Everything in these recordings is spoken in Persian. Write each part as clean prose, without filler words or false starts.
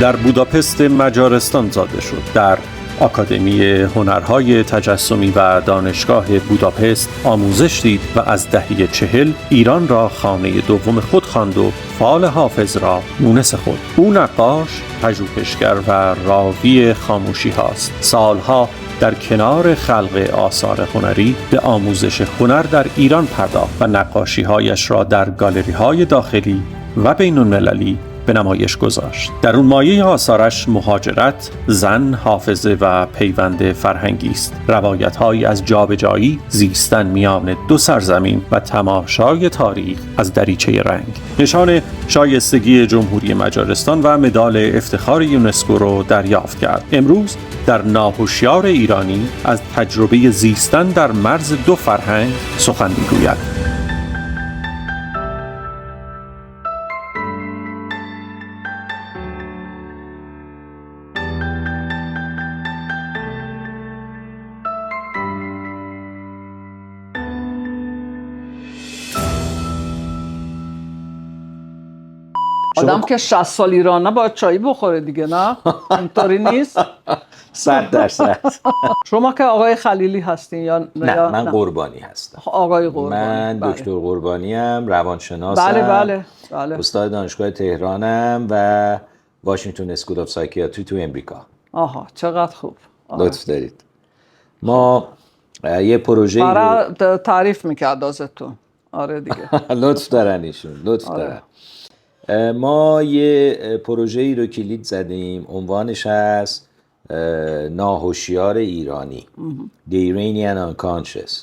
در بوداپست مجارستان زاده شد. در آکادمی هنرهای تجسمی و دانشگاه بوداپست آموزش دید و از دهه 40 ایران را خانه دوم خود خواند و فال حافظ را مونس خود. او نقاش، پژوهشگر و راوی خاموشی هاست. سالها در کنار خلق آثار هنری به آموزش هنر در ایران پرداخت و نقاشی‌هایش را در گالری‌های داخلی و بین‌المللی به نمایش گذاشت. در اون مایه آثارش مهاجرت، زن، حافظه و پیوند فرهنگی است. روایت‌هایی از جابجایی، زیستن میان دو سرزمین و تماشای تاریخ از دریچه رنگ. نشان شایستگی جمهوری مجارستان و مدال افتخار یونسکو رو دریافت کرد. امروز در ناهشیار ایرانی از تجربه زیستن در مرز دو فرهنگ سخن می‌گوید. آدم که 60 سال ایران نباید چایی بخوره دیگه، نه؟ اینطوری نیست؟ 100%. شما که آقای خلیلی هستین یا نه؟ من قربانی هستم. آقای قربانی. من دکتر قربانی ام، روانشناسم. بله. استاد دانشگاه تهرانم و واشنگتن اسکول آف سایکیاتری تو امریکا. آها، چقدر خوب. لطف دارید. ما یه پروژه برای تعریف میکرد ازتون. آره دیگه. لطف دارن ایشون، لطف دارن. ما یه پروژه ای رو کلید زدیم، عنوانش هست ناهشیار ایرانی، The Iranian Unconscious.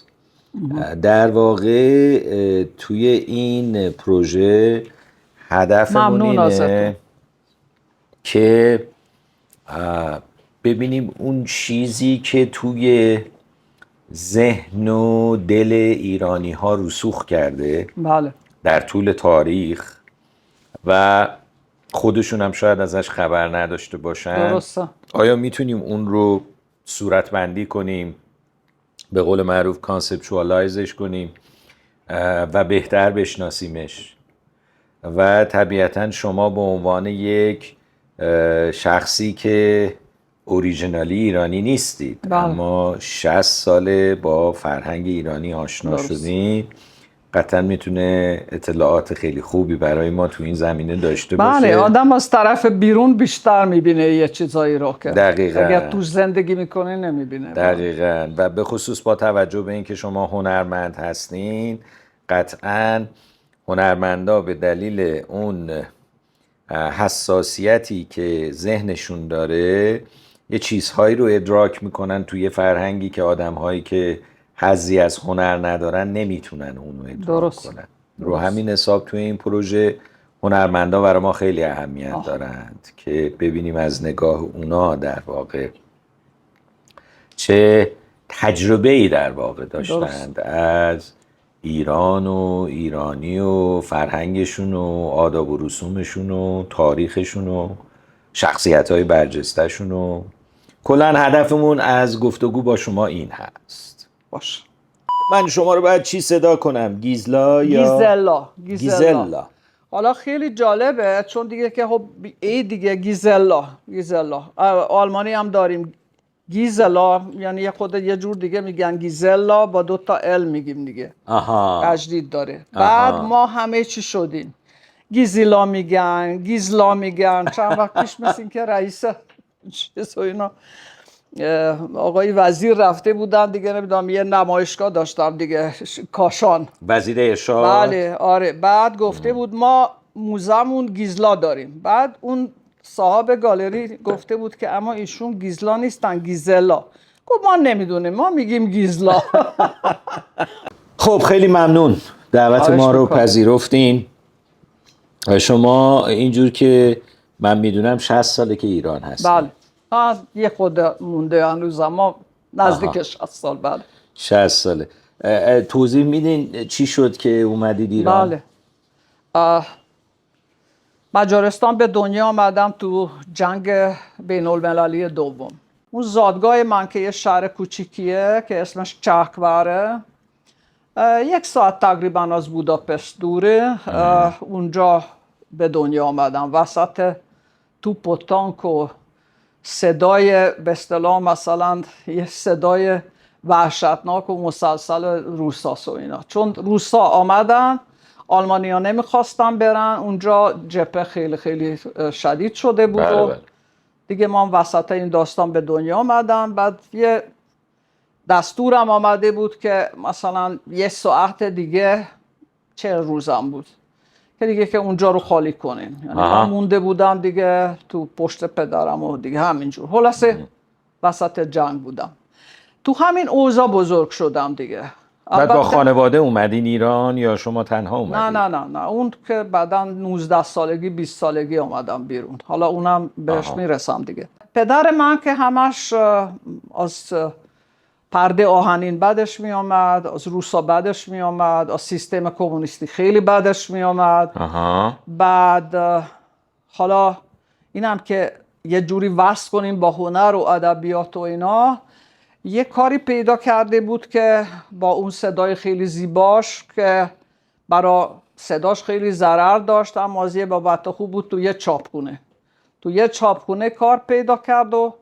در واقع توی این پروژه هدفمون اینه که ببینیم اون چیزی که توی ذهن و دل ایرانی ها رسوخ کرده بله. در طول تاریخ و خودشون هم شاید ازش خبر نداشته باشن، درسته. آیا میتونیم اون رو صورتبندی کنیم، به قول معروف کانسپچوالایزش کنیم و بهتر بشناسیمش؟ و طبیعتا شما به عنوان یک شخصی که اوریجینالی ایرانی نیستید، بله. اما 60 ساله با فرهنگ ایرانی آشنا شدین، قطعا میتونه اطلاعات خیلی خوبی برای ما تو این زمینه داشته باشه. بله، آدم از طرف بیرون بیشتر میبینه یه چیزایی رو که دقیقاً اگر توش زندگی میکنه نمیبینه. دقیقاً. و به خصوص با توجه به اینکه شما هنرمند هستین، قطعاً هنرمندا به دلیل اون حساسیتی که ذهنشون داره یه چیزهایی رو ادراک میکنن توی فرهنگی که آدمهایی که حظی از هنر ندارن نمیتونن اونو ادراک کنن. رو همین حساب توی این پروژه هنرمندا برای ما خیلی اهمیت دارند که ببینیم از نگاه اونا در واقع چه تجربه‌ای در واقع داشتند از ایران و ایرانی و فرهنگشون و آداب و رسومشون و تاریخشون و شخصیت‌های برجسته‌شون و کلاً هدفمون از گفتگو با شما این هست. باشه. من شما رو باید چی صدا کنم؟ گیزلا یا گیزلا. حالا خیلی جالبه چون دیگه که خب دیگه گیزلا آلمانی هم داریم گیزلا، یعنی یه جور دیگه میگن گیزلا، با 2 تا ال میگیم دیگه. تجدید داره. بعد ما همه چی شدیم، گیزلا میگن. چند وقت پیش مثل که رئیس چیز و اینا آقای وزیر رفته بودن دیگه، نمیدونم یه نمایشگاه داشتم دیگه، کاشان، وزیر ارشاد. بله آره. بعد گفته بود ما موزمون گیزلا داریم. بعد اون صاحب گالری گفته بود که اما ایشون گیزلا نیستن، گیزلا. گفت ما نمیدونیم، ما میگیم گیزلا. خب خیلی ممنون دعوت ما رو پذیرفتین. شما اینجور که من میدونم 60 ساله که ایران هستین. بله. یه خود مونده هنوز، اما نزدیک 60 سال. بله 60 ساله. توضیح میدین چی شد که اومدید ایران؟ بله. مجارستان به دنیا آمدم تو جنگ بین المللی دوم. اون زادگاه من که یه شهر کوچیکیه که اسمش چاکواره، 1 ساعت تقریبا از بوداپست دوره. اونجا به دنیا آمدم، وسط توپ و تانک و صدای به اصطلاح مثلا یه صدای وحشتناک و مسلسل روساس و اینا. چون روسا آمدن، آلمانی‌ها نمیخواستن برن اونجا، جبهه خیلی خیلی شدید شده بود و دیگه ما وسط این داستان به دنیا آمدن. بعد یه دستورم آمده بود که مثلا 1 ساعت دیگه 40 روزم بود که دیگه که اونجا رو خالی کنیم. یعنی من مونده بودم دیگه تو پشت پدرم و دیگه همینجور. خلاصه وسط جنگ بودم. تو همین اوضاع بزرگ شدم دیگه. بعد با خانواده اومدین ایران یا شما تنها اومدین؟ نه اون که بعدا 19 سالگی 20 سالگی اومدم بیرون. حالا اونم بهش میرسم دیگه. پدر من که همش از پرده آهنین بدش می آمد، از روسا بدش می آمد، از سیستم کمونیستی خیلی بدش می آمد. بعد حالا اینم که یه جوری وصل کنیم با هنر و ادبیات و اینا، یه کاری پیدا کرده بود که با اون صدای خیلی زیباش که برای صداش خیلی ضرر داشت، اما از یه بابت خوب بود، تو یه چاپخونه کار پیدا کرد و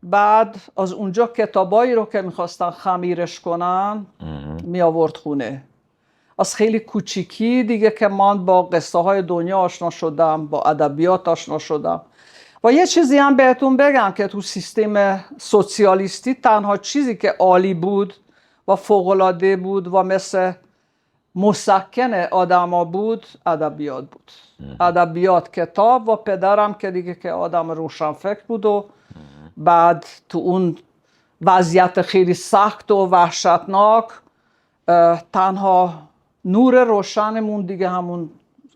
بعد از اونجا کتابایی رو که میخواستن خمیرش کنن می آورد خونه. از خیلی کوچیکی دیگه که من با قصه های دنیا آشنا شدم، با ادبیات آشنا شدم. و یه چیزی هم بهتون بگم که تو سیستم سوسیالیستی تنها چیزی که عالی بود و فوق‌العاده بود و مثل مسکن آدما بود، ادبیات بود. ادبیات، کتاب. و پدرم که دیگه که آدم روشنفکر بود و بعد تو اون وضعیت خیلی سخت و وحشتناک تنها نور روشنمون دیگه همون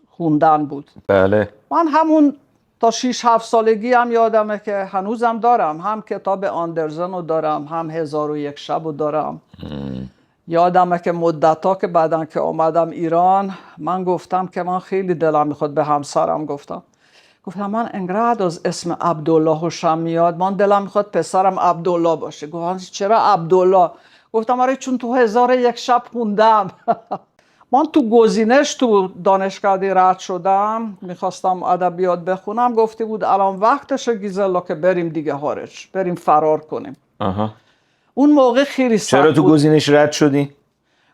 خوندن بود. بله. من همون تا 6-7 سالگی هم یادمه که هنوزم دارم، هم کتاب آندرزن رو دارم، هم 1001 شب رو دارم. یادمه که مدت‌ها که بعدن که آمدم ایران، من گفتم که من خیلی دلم میخواد، به همسرم گفتم من انقدر از اسم عبدالله خوشم میاد، من دلم میخواد پسرم عبدالله باشه. گفتم چرا عبدالله؟ گفتم آره چون تو 1001 شب خوندم. من تو گزینش تو دانشگاه رد شدم، میخواستم ادبیات بخونم، گفته بود الان وقتشه گیزلا که بریم دیگه خارج، بریم فرار کنیم. اون موقع خیلی سخت بود. چرا تو گزینش رد شدی؟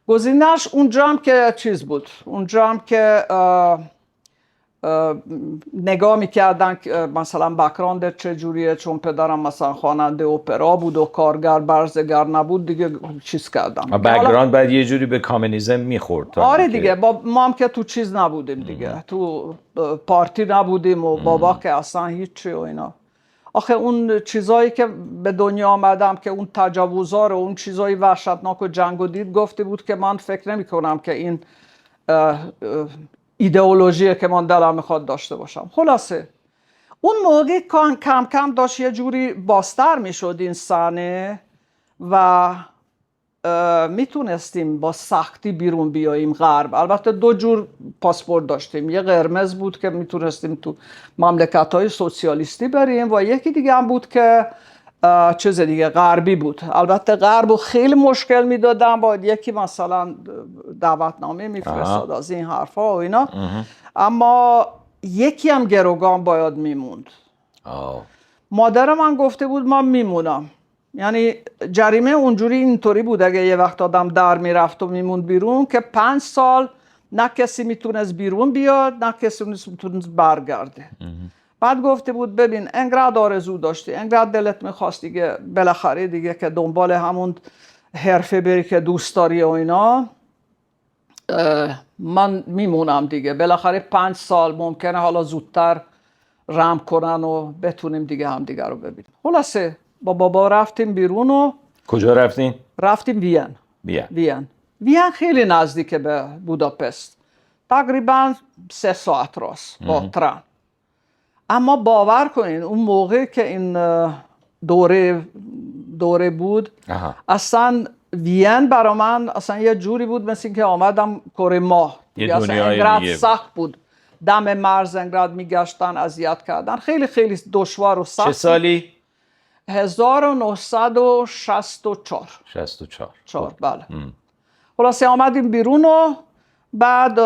گزینش اونجا هم که چیز بود، اونجا هم که نگاه میکردن مثلا بک‌گراند چجوریه، چون پدرم مثلا خواننده اپرا بود و کارگر برزگر نبود دیگه چیز کردم. بک‌گراند بعد یه جوری به کامونیسم میخورد. آره دیگه، ما هم که تو چیز نبودیم دیگه، تو پارتی نبودیم و بابا که اصلا هیچی و اینا. آخه اون چیزایی که به دنیا آمدم که اون تجاوزا رو، اون چیزای وحشتناک و جنگ و دید، گفته بود که من فکر نمی کنم که این ایدئولوژیه که من دلم میخواد داشته باشم. خلاصه اون موقع کم کم داشت یه جوری باستر میشد این صحنه و میتونستیم با سختی بیرون بیاییم غرب. البته 2 جور پاسپورت داشتیم، یه قرمز بود که میتونستیم تو مملکت‌های سوسیالیستی بریم و یکی دیگه هم بود که چیز دیگه غربی بود. البته غربو خیلی مشکل میدادن، باید یکی مثلا دعوتنامه میفرستاد از این حرفا و اینا. اما یکی هم گروگان باید میموند. مادر من گفته بود من میمونم. یعنی جریمه اونجوری اینطوری بود اگه یه وقت آدم در میرفت و میموند بیرون که 5 سال نه کسی میتونست بیرون بیاد نه کسی میتونست برگرده. بعد گفته بود ببین انقدر آرزو داشتی، انقدر دلت میخواست دیگه بالاخره دیگه که دنبال همون حرفه بری که دوست داری و اینا، من میمونم دیگه. بالاخره 5 سال ممکنه حالا زودتر رم کنن و بتونیم دیگه هم دیگه رو ببینیم. خلاصه با بابا رفتیم بیرون. و کجا رفتیم؟ رفتیم وین خیلی نزدیک به بوداپست، تقریبا 3 ساعت راست با ترن. اما باور کنین اون موقع که این دوره بود اصلا وین برا من اصلا یه جوری بود مثل که آمدم کره ماه. یه دنیای دیگه سخت بود، دم مرز انقدر میگشتن، اذیت کردن، خیلی خیلی دشوار و سخت. چه سالی؟ 1964. 64 بله. خلاصه آمدیم بیرون و بعد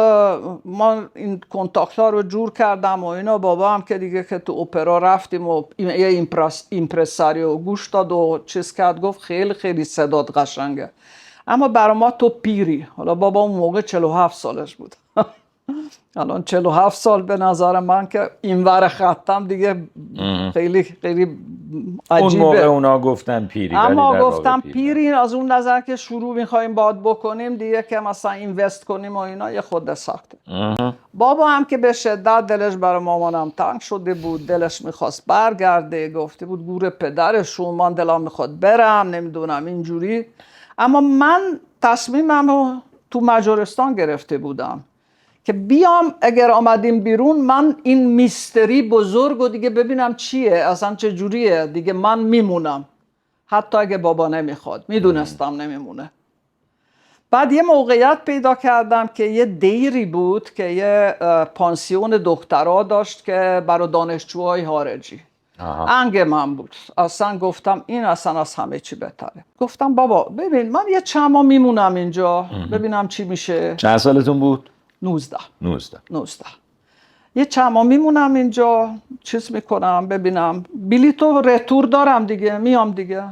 ما این کنتاکت ها رو جور کردم و اینا. بابا هم که دیگه که تو اپرا رفتیم و یه ایمپرساریو گوش داد و چیز کرد، گفت خیلی خیلی صدات قشنگه، اما برای ما تو پیری. حالا بابا اون موقع 47 سالش بود. الان 47 سال به نظر من که اینور خطم دیگه خیلی خیلی عجیبه. اون موقع اونا گفتن پیری، اما گفتم پیری از اون نظر که شروع میخوایم باد بکنیم دیگه، که مثلا اینوست کنیم و اینا یه خود سخته. بابا هم که به شدت دلش برای مامانم تنگ شده بود، دلش میخواست برگرده، گفته بود گور پدرشون، من دلم میخواد برم، نمیدونم اینجوری. اما من تصمیمم رو تو مجارستان گرفته بودم که بیام، اگر آمدیم بیرون من این میستری بزرگ و دیگه ببینم چیه، اصلا چه جوریه دیگه، من میمونم حتی اگه بابا نمیخواد، میدونستم نمیمونه. بعد یه موقعیت پیدا کردم که یه دیری بود که یه پانسیون دخترها داشت که برای دانشجوهای خارجی. انگ من بود. اصلا گفتم این اصلا از همه چی بهتره. گفتم بابا ببین من یه چند ماه میمونم اینجا ببینم چی میشه. چند سالتون بود؟ 19. 19. یه چند ماه میمونم اینجا، چیز میکنم ببینم، بلیط و رتور دارم دیگه، میام دیگه.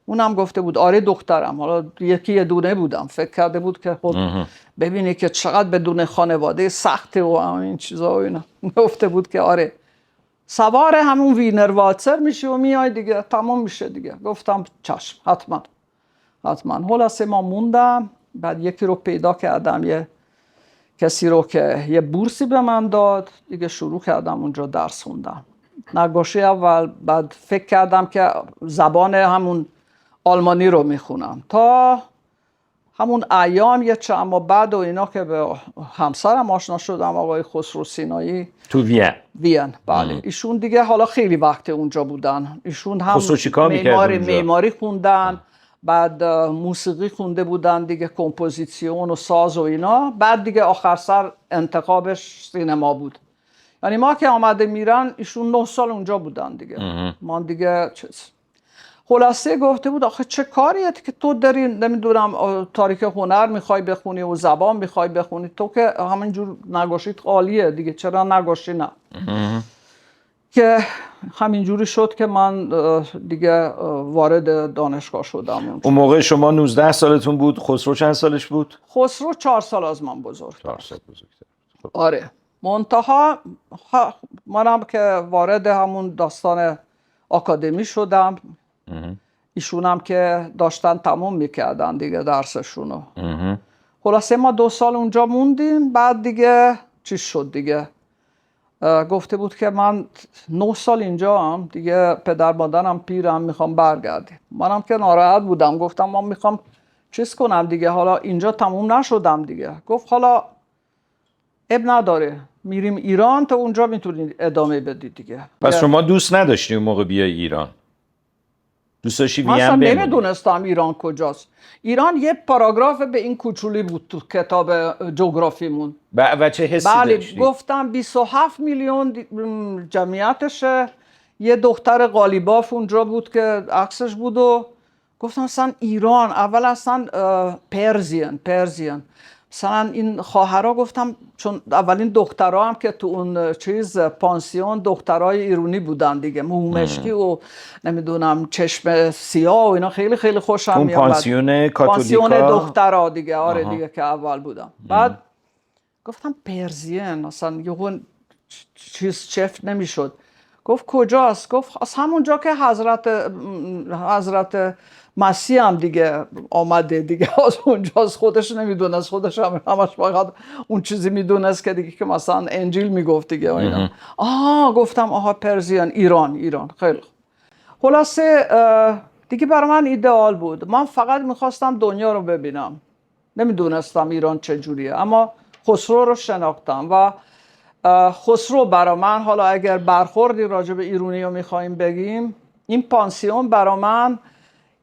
اونم گفته بود آره دخترم. حالا یه دونه بودم، فکر کرده بود که خب ببینی که چقدر بدون خانواده سخته و این چیزا و اینا. گفته بود که آره سوار همون وینر والتر میشه و میای دیگه، تمام میشه دیگه. گفتم چشم، حتما. خلاصه ما موندم. بعد یکی رو پیدا کردم، یه کسی رو که یه بورسی به من داد دیگه، شروع کردم اونجا درس خوندم. نقاشی اول، بعد فکر کردم که زبان همون آلمانی رو میخونم تا همون ایام یه چند ماه بعد و اینا که به همسرم آشنا شدم، آقای خسرو سینایی تو وین. بله ایشون دیگه حالا خیلی وقت اونجا بودن. ایشون هم معماری خوندن، بعد موسیقی خونده بودن دیگه، کمپوزیسیون و ساز و اینا. بعد دیگه آخر سر انتخابش سینما بود. یعنی ما که آمده میرن ایشون 9 سال اونجا بودن دیگه. ما دیگه خلاصه گفته بود آخه چه کاریه که تو داری نمیدونم تاریخ هنر میخوای بخونی و زبان میخوای بخونی، تو که همینجور نقاشیت عالیه دیگه، چرا نقاشی نه؟ که همینجوری شد که من دیگه وارد دانشگاه شدم. اون موقع شما 19 سالتون بود، خسرو چند سالش بود؟ خسرو 4 سال از من بزرگتر. 4 سال بزرگتر. آره. منتها منم که وارد همون داستان آکادمی شدم، ایشونم که داشتن تموم میکردن دیگه درسشونو. خلاصه ما 2 سال اونجا موندیم. بعد دیگه چی شد دیگه، گفته بود که من 9 سال اینجا هم دیگه، پدر مادرم پیرم، میخوام برگردیم. منم که ناراحت بودم، گفتم من میخوام چیز کنم دیگه، حالا اینجا تموم نشدم دیگه. گفت حالا اب نداره، میریم ایران، تا اونجا میتونید ادامه بدید دیگه. پس شما دوست نداشتی اون موقع بیای ایران؟ دوست داشتی وین بمونی؟ بمونی؟ من نمیدونستم ایران کجاست. ایران یه پاراگراف به این کوچولی بود تو کتاب جغرافیمون. و چه حسی داشتی؟ بله گفتم 27 میلیون جمعیتشه. یه دختر قالیباف اونجا بود که عکسش بود و گفتم اصلا ایران، اول اصلا پرژین مثلا این خواهرها، گفتم چون اولین دخترها هم که تو اون چیز پانسیون دخترای ایرانی بودن دیگه، مومشکی و نمیدونم چشم سیاه و اینا، خیلی خیلی خوشم می اومد. پانسیون کاتولیکا، پانسیون دخترها دیگه. آره دیگه که اول بودم. بعد گفتم پرژین، اصلا یه چیز چفت نمیشد. گفت کجاست؟ گفت از همونجا که حضرت مسیح هم دیگه آمده دیگه، از اونجاست. خودش نمیدونست، خودش همش فقط اون چیزی میدونست که دیگه که مثلا انجیل میگفت دیگه اینا. گفتم آها پرژین، ایران. خیلی خلاصه دیگه برای من ایدئال بود. من فقط میخواستم دنیا رو ببینم، نمیدونستم ایران چجوریه، اما خسرو رو شناختم و خسرو برای من، حالا اگر برخوردی راجع به ایرانی رو میخواییم بگیم، این پانسیون برای من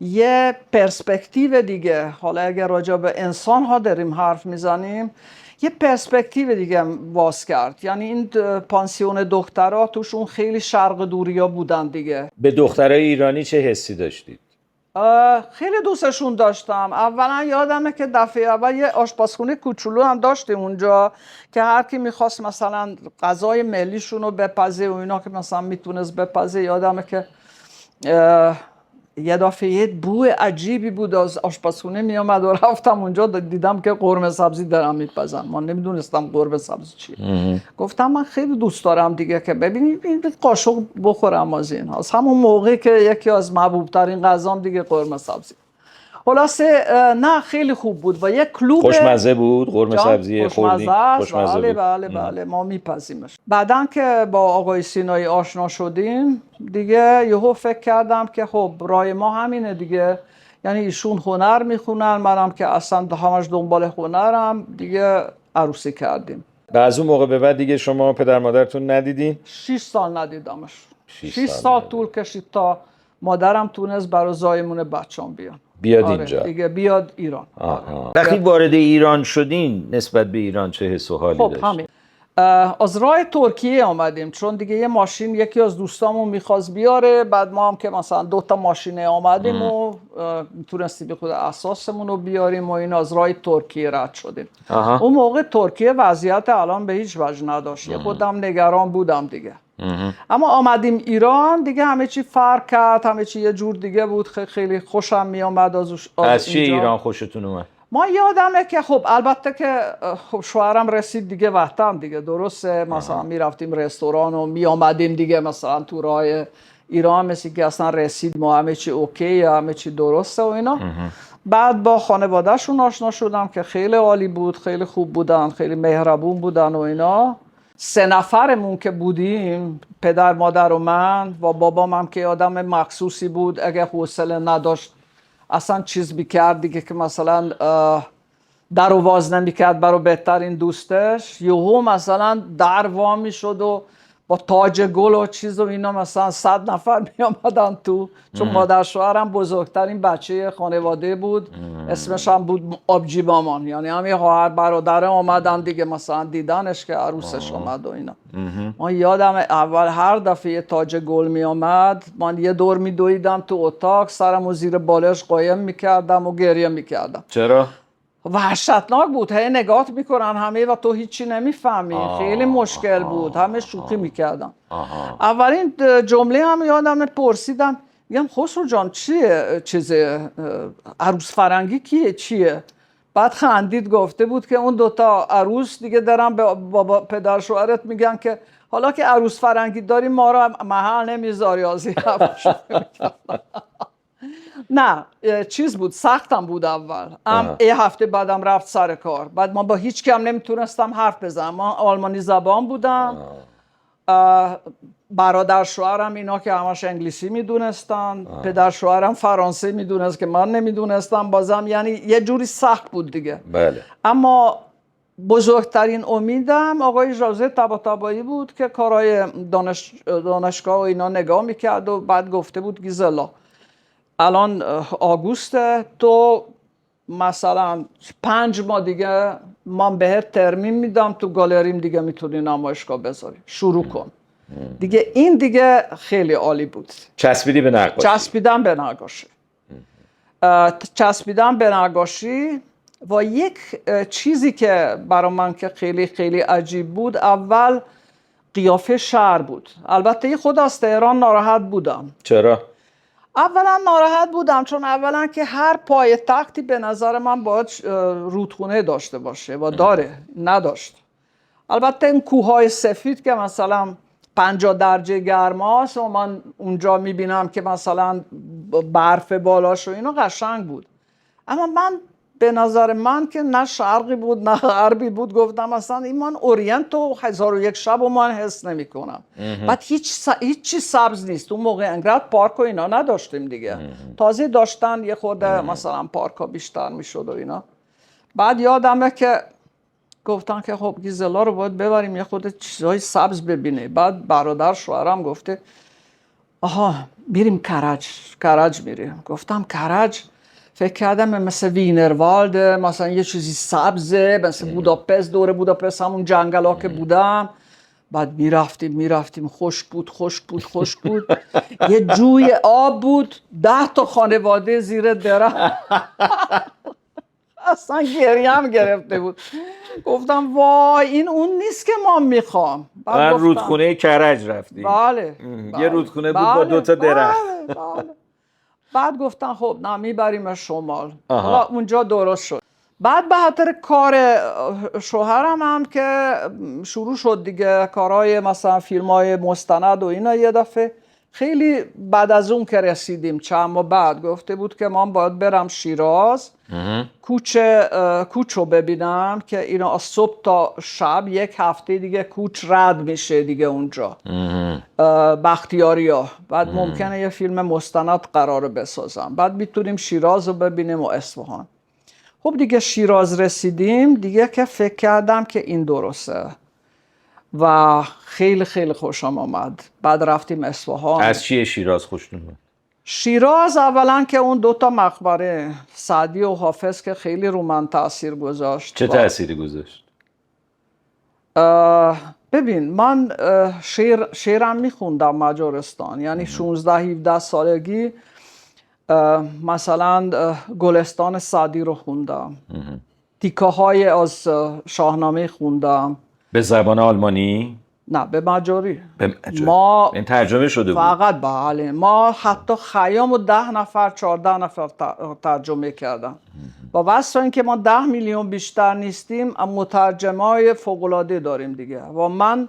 یه پرسپکتیو دیگه، حالا اگر راجع به انسان ها داریم حرف میزنیم، یه پرسپکتیو دیگه واس کرد. یعنی این پانسیون دخترها توشون خیلی شرق دوریا بودن دیگه. به دخترای ایرانی چه حسی داشتید؟ خیلی دوستشون داشتم. اولا یادمه که دفعه اول یه آشپزخونه کوچولو هم داشتیم اونجا که هر کی میخواست مثلا غذای ملیشون رو بپزه و اینا که مثلا میتونست بپزه. یادمه که یه دفعه بو عجیبی بود از آشپزخونه میامد و رفتم اونجا دیدم که قرمه سبزی دارم میپزن. من نمیدونستم قرمه سبزی چیه. گفتم من خیلی دوست دارم دیگه که ببینید قاشق بخورم از این. از همون موقع که یکی از محبوب ترین غذام دیگه قرمه سبزی. خلاصه نه خیلی خوب بود و یک کلوب خوشمزه بود قرمه سبزی خوردی؟ خوشمزه بود. بله ما میپزیمش. بعدن که با آقای سینایی آشنا شدیم دیگه یهو فکر کردم که خب راه ما همینه دیگه. یعنی ایشون هنر میخونن، منم که اصلا همش دنبال هنرم دیگه. عروسی کردیم. و از اون موقع به بعد دیگه شما پدر مادرتون ندیدین؟ 6 سال ندیدمش. 6 سال طول کشید تا مادرم تونست برای زایمون بچه‌ام بیاد اینجا دیگه بیاد ایران. وقتی وارد ایران شدین نسبت به ایران چه حس و حالی داشت؟ همین از راه ترکیه آمدیم چون دیگه یه ماشین یکی از دوستامون میخواست بیاره. بعد ما هم که مثلا 2 تا ماشینه آمدیم و میتونستیم به خود اساسمون رو بیاریم و این از راه ترکیه رد شدیم. اون موقع ترکیه وضعیت الان به هیچ وجه نداشت. خودم نگران بودم دیگه. اما آمدیم ایران دیگه همه چی فرق کرد. همه چی یه جور دیگه بود. خیلی خوشم میامد از چی ایران خوشتون اومد؟ ما یادمه که خب البته که خب شوهرم رسید دیگه وطن دیگه. درسته مثلا میرفتیم رستوران و میامدیم دیگه مثلا تو راه ایران مثل که اصلا رسید ما همه چی اوکی همه چی درسته و اینا. بعد با خانوادهشون آشنا شدم که خیلی عالی بود. خیلی خوب بودن، خیلی مهربون بودن و اینا. 3 نفرمون که بودیم، پدر مادر و من و بابام هم که آدم مخصوصی بود. اگه حوصله نداشت اصلا چیز میکرد دیگه که مثلا در و باز نمیکرد برای بهترین دوستش. یهو مثلا در وا میشد و با تاج گل و چیز و اینا مثلا 100 نفر میامدن تو. چون مادر شوهرم بزرگترین بچه خانواده بود. اسمش هم بود آبجی مامان. یعنی همین خواهر برادر آمدن دیگه مثلا دیدنش که عروسش آمد و اینا. من یادم اول هر دفعه تاج گل میامد من یه دور میدویدم تو اتاق، سرمو زیر بالش قایم میکردم و گریه میکردم. چرا؟ وحشتناک بود. هی نگات میکنن همه و تو هیچی نمیفهمی. خیلی مشکل بود. همه شوخی میکردن. اولین جمله هم یادم پرسیدم میگم خسرو جان چیه عروس فرنگی کیه چیه؟ بعد خندید گفته بود که اون 2 تا عروس دیگه دارن به بابا پدر شوهرت میگن که حالا که عروس فرنگی داریم ما رو محل نمیذاری از این نه چیز بود. سختم بود اول. یه هفته بعدم رفت سر کار. بعد ما با هیچ کم نمیتونستم حرف بزنم. من آلمانی زبان بودم. برادر شوهرم اینا که همش انگلیسی میدونستن. پدر شوهرم فرانسه میدونست که من نمیدونستم بازم. یعنی یه جوری سخت بود دیگه. بله. اما بزرگترین امیدم آقای ژوزه طباطبایی بود که کارهای دانشگاه و اینا نگاه میکرد و بعد گفته بود گیزلا الان آگوسته، تو مثلا 5 ماه دیگه من بهت ترمیم میدم تو گالریم دیگه میتونی نمایشگاه بذاری، شروع کن دیگه. این دیگه خیلی عالی بود. چسبیدی به نقاشی؟ چسبیدم به نقاشی. و یک چیزی که برای من که خیلی خیلی عجیب بود، اول قیافه شهر بود. البته خود از تهران ناراحت بودم. چرا؟ اولا ناراحت بودم چون اولا که هر پایتختی به نظر من باید رودخونه داشته باشه و نداشت. البته این کوههای سفید که مثلا 50 درجه گرماست و من اونجا میبینم که مثلا برف بالاش و اینا قشنگ بود. اما من به نظر من که نه شرقی بود نه غربی بود، گفتم مثلا این من اورینت و 1001 شب و من حس نمی کنم. بعد هیچی سبز نیست. اون موقع انقدر پارک و اینا نداشتیم دیگه. تازه داشتن یه خورده مثلا پارک ها بیشتر میشد و اینا. بعد یادمه که گفتن که خب گیزلا رو باید ببریم یه خورده چیزهای سبز ببینه. بعد برادر شوهرم گفته آها میریم کرج میریم. گفتم کرج؟ فکر کردم مثل وینروالد، مثلا یه چیزی سبزه، مثل بوداپست، دور بوداپست همون جنگل ها که بودم. بعد میرفتیم خوش بود یه جوی آب بود 10 تا خانواده زیر درم اصلا گریم گرفته بود. گفتم وای این اون نیست که ما میخوام. من رودخونه کرج رفتی؟ بله. یه رودخونه بود با 2 تا درخت. بله. بعد گفتن خب نه میبریم شمال. حالا اونجا درست شد. بعد به خاطر کار شوهرم هم که شروع شد دیگه، کارهای مثلا فیلمای مستند و اینا، یه دفعه خیلی بعد از اون که رسیدیم چند ماه بعد گفته بود که من باید برم شیراز کوچ رو ببینم که اینا از صبح تا شب 1 هفته دیگه کوچ رد میشه دیگه اونجا بختیاریا. بعد ممکنه یه فیلم مستند قراره بسازم، بعد میتونیم شیراز رو ببینیم و اصفهان. خب دیگه شیراز رسیدیم دیگه که فکر کردم که این درسته و خیلی خیلی خوشم آمد. بعد رفتیم اصفهان. از چیه شیراز خوشتون اومد؟ شیراز اولا که اون 2 تا مقبره سعدی و حافظ که خیلی رو من تأثیر گذاشت. چه تأثیری گذاشت؟ ببین من شعرم میخوندم مجارستان، یعنی 16-17 سالگی مثلا گلستان سعدی رو خوندم، تیکه های از شاهنامه خوندم. به زبان آلمانی؟ نه به مجاری. ما این ترجمه شده بود فقط. بله ما حتی خیام و 10 نفر 14 نفر ترجمه کردم و واسه اینکه ما 10 میلیون بیشتر نیستیم مترجمای فوق‌العاده داریم دیگه. و من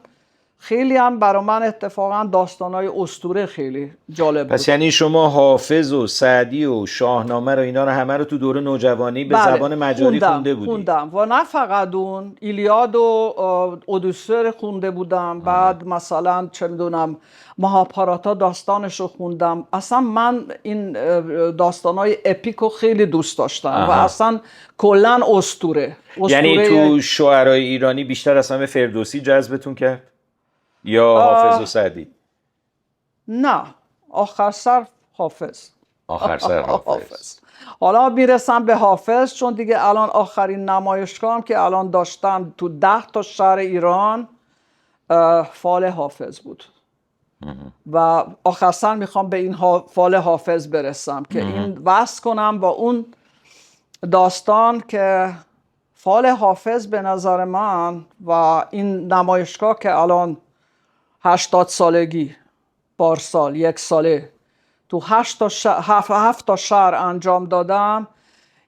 خیلی هم برای من اتفاقا داستانای اسطوره خیلی جالب بود. پس یعنی شما حافظ و سعدی و شاهنامه رو اینا رو همه رو تو دوره نوجوانی به زبان مجاری خونده بودی؟ خوندم و نه فقط اون، ایلیاد و اودیسه خونده بودم. بعد مثلا چه میدونم مهاپاراتا داستانش رو خوندم. اصلا من این داستانای اپیک رو خیلی دوست داشتم و اصلا کلا اسطوره. یعنی تو شعرهای ایرانی بیشتر اصلا به فردوسی جذبتون کرد یا حافظ و سعدی؟ نه آخر سر حافظ. حافظ. حالا میرسم به حافظ چون دیگه الان آخرین نمایشگاهم که الان داشتم تو 10 تا شهر ایران فال حافظ بود و آخر سر میخوام به این فال حافظ برسم که این وصل کنم با اون داستان که فال حافظ به نظر من و این نمایشگاه که الان 80 سالگی پارسال 1 ساله تو 7 تا شهر انجام دادم،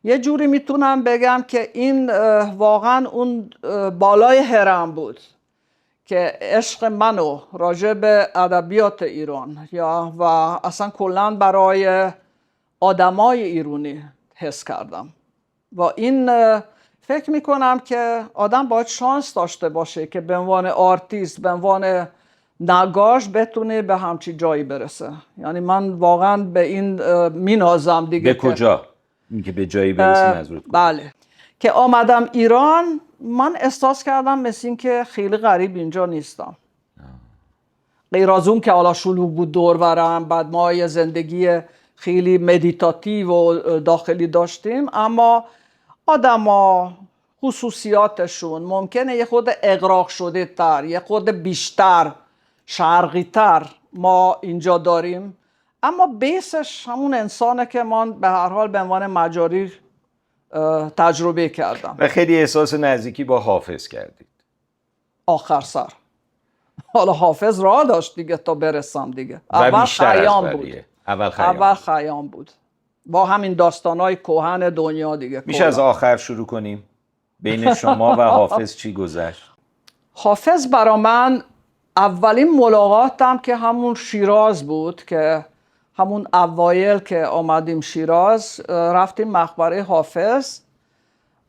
یه جوری میتونم بگم که این واقعا اون بالای هرم بود که عشق منو راجع به ادبیات ایران و اصلا کلا برای آدمای ایرانی حس کردم. و این فکر میکنم که آدم باید شانس داشته باشه که به عنوان آرتیست، به عنوان نگاش بتونه به همچی جایی برسه. یعنی من واقعا به این مینازم دیگه. به کجا؟ اینکه به جایی برسی منظورت کجا؟ بله که آمدم ایران من احساس کردم مثل این که خیلی غریب اینجا نیستم. غیر از اون که حالا شلوغ بود دور برم، بعد ما یه زندگی خیلی مدیتاتیو و داخلی داشتیم، اما آدما خصوصیاتشون ممکنه یه خود اغراق شده تر، یه خود بیشتر شرقی تر ما اینجا داریم، اما بیسش همون انسانه که من به هر حال به عنوان مجاری تجربه کردم. و خیلی احساس نزدیکی با حافظ کردید؟ آخر سر حالا حافظ راه داشت دیگه تا برسم دیگه. اول خیام بود. اول خیام بود با همین داستانای کهن دنیا دیگه. میشه از آخر شروع کنیم؟ بین شما و حافظ چی گذشت؟ حافظ برا من اولین ملاقاتم که همون شیراز بود، که همون اوایل که آمدیم شیراز رفتیم مقبره حافظ